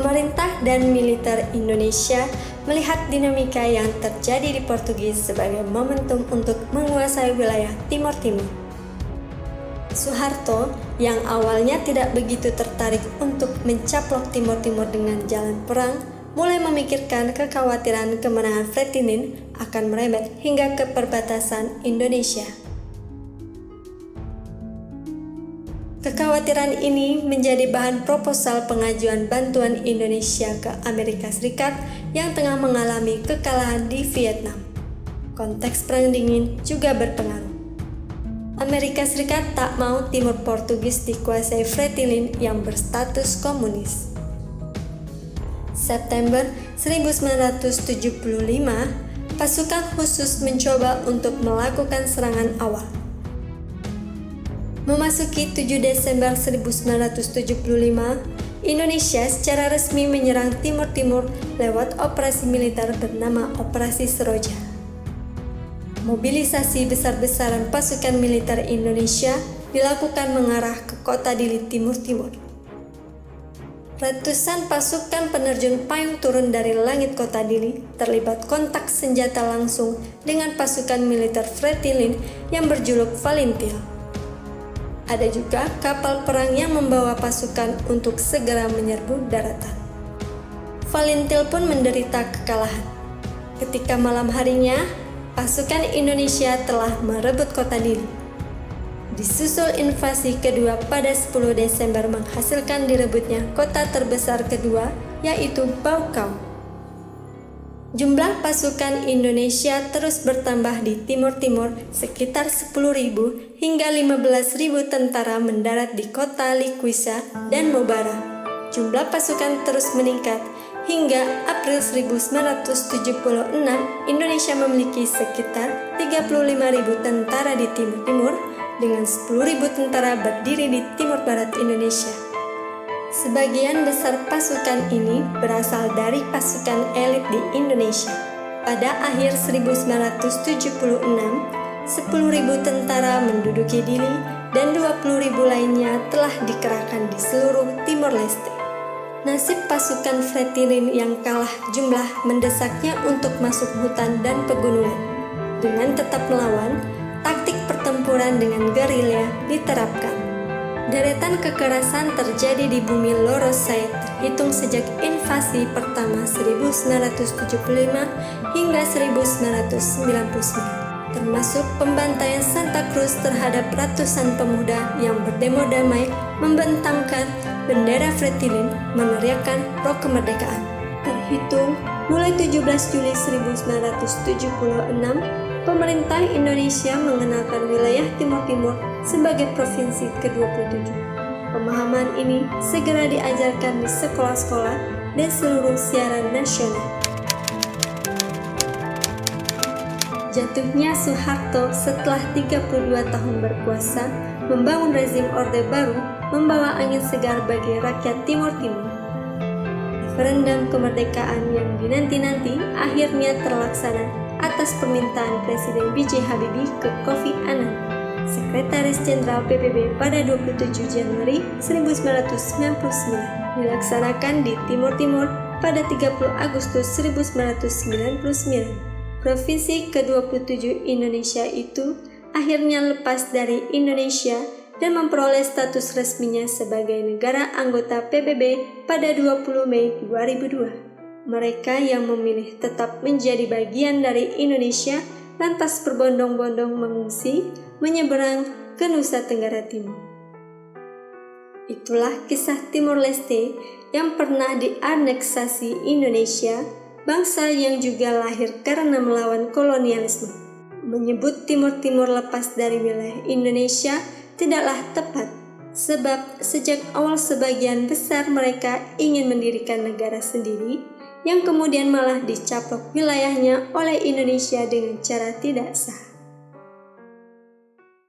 Pemerintah dan militer Indonesia melihat dinamika yang terjadi di Portugis sebagai momentum untuk menguasai wilayah Timur Timur. Soeharto yang awalnya tidak begitu tertarik untuk mencaplok Timur Timur dengan jalan perang, mulai memikirkan kekhawatiran kemenangan Fretilin akan merembet hingga ke perbatasan Indonesia. Kekhawatiran ini menjadi bahan proposal pengajuan bantuan Indonesia ke Amerika Serikat yang tengah mengalami kekalahan di Vietnam. Konteks Perang Dingin juga berpengaruh. Amerika Serikat tak mau Timur Portugis dikuasai Fretilin yang berstatus komunis. September 1975, pasukan khusus mencoba untuk melakukan serangan awal. Memasuki 7 Desember 1975, Indonesia secara resmi menyerang Timur Timur lewat operasi militer bernama Operasi Seroja. Mobilisasi besar-besaran pasukan militer Indonesia dilakukan mengarah ke kota Dili Timur Timur. Ratusan pasukan penerjun payung turun dari langit kota Dili terlibat kontak senjata langsung dengan pasukan militer Fretilin yang berjuluk Valintil. Ada juga kapal perang yang membawa pasukan untuk segera menyerbu daratan. Valintil pun menderita kekalahan. Ketika malam harinya, pasukan Indonesia telah merebut kota Dili. Disusul invasi kedua pada 10 Desember menghasilkan direbutnya kota terbesar kedua, yaitu Baucau. Jumlah pasukan Indonesia terus bertambah di Timur Timur, sekitar 10.000 hingga 15.000 tentara mendarat di kota Likuisa dan Mobara. Jumlah pasukan terus meningkat hingga April 1976 Indonesia memiliki sekitar 35.000 tentara di Timur Timur dengan 10.000 tentara berdiri di Timur Barat Indonesia. Sebagian besar pasukan ini berasal dari pasukan elit di Indonesia. Pada akhir 1976, 10.000 tentara menduduki Dili dan 20.000 lainnya telah dikerahkan di seluruh Timor Leste. Nasib pasukan Fretilin yang kalah jumlah mendesaknya untuk masuk hutan dan pegunungan. Dengan tetap melawan, taktik pertempuran dengan gerilya diterapkan. Deretan kekerasan terjadi di bumi Lorosai terhitung sejak invasi pertama 1975 hingga 1999, termasuk pembantaian Santa Cruz terhadap ratusan pemuda yang berdemo damai membentangkan bendera Fretilin meneriakkan roh kemerdekaan. Terhitung mulai 17 Juli 1976, pemerintah Indonesia mengenalkan wilayah Timur Timur sebagai provinsi ke-27. Pemahaman ini segera diajarkan di sekolah-sekolah dan seluruh siaran nasional. Jatuhnya Soeharto setelah 32 tahun berkuasa membangun rezim Orde Baru membawa angin segar bagi rakyat Timur Timur. Referendum kemerdekaan yang dinanti-nanti akhirnya terlaksana atas permintaan Presiden B.J. Habibie ke Kofi Annan, Sekretaris Jenderal PBB pada 27 Januari 1999, dilaksanakan di Timur Timur pada 30 Agustus 1999. Provinsi ke-27 Indonesia itu akhirnya lepas dari Indonesia dan memperoleh status resminya sebagai negara anggota PBB pada 20 Mei 2002. Mereka yang memilih tetap menjadi bagian dari Indonesia lantas berbondong-bondong mengungsi menyeberang ke Nusa Tenggara Timur. Itulah kisah Timor Leste yang pernah dianeksasi Indonesia, bangsa yang juga lahir karena melawan kolonialisme. Menyebut Timur Timur lepas dari wilayah Indonesia tidaklah tepat, sebab sejak awal sebagian besar mereka ingin mendirikan negara sendiri yang kemudian malah dicaplok wilayahnya oleh Indonesia dengan cara tidak sah.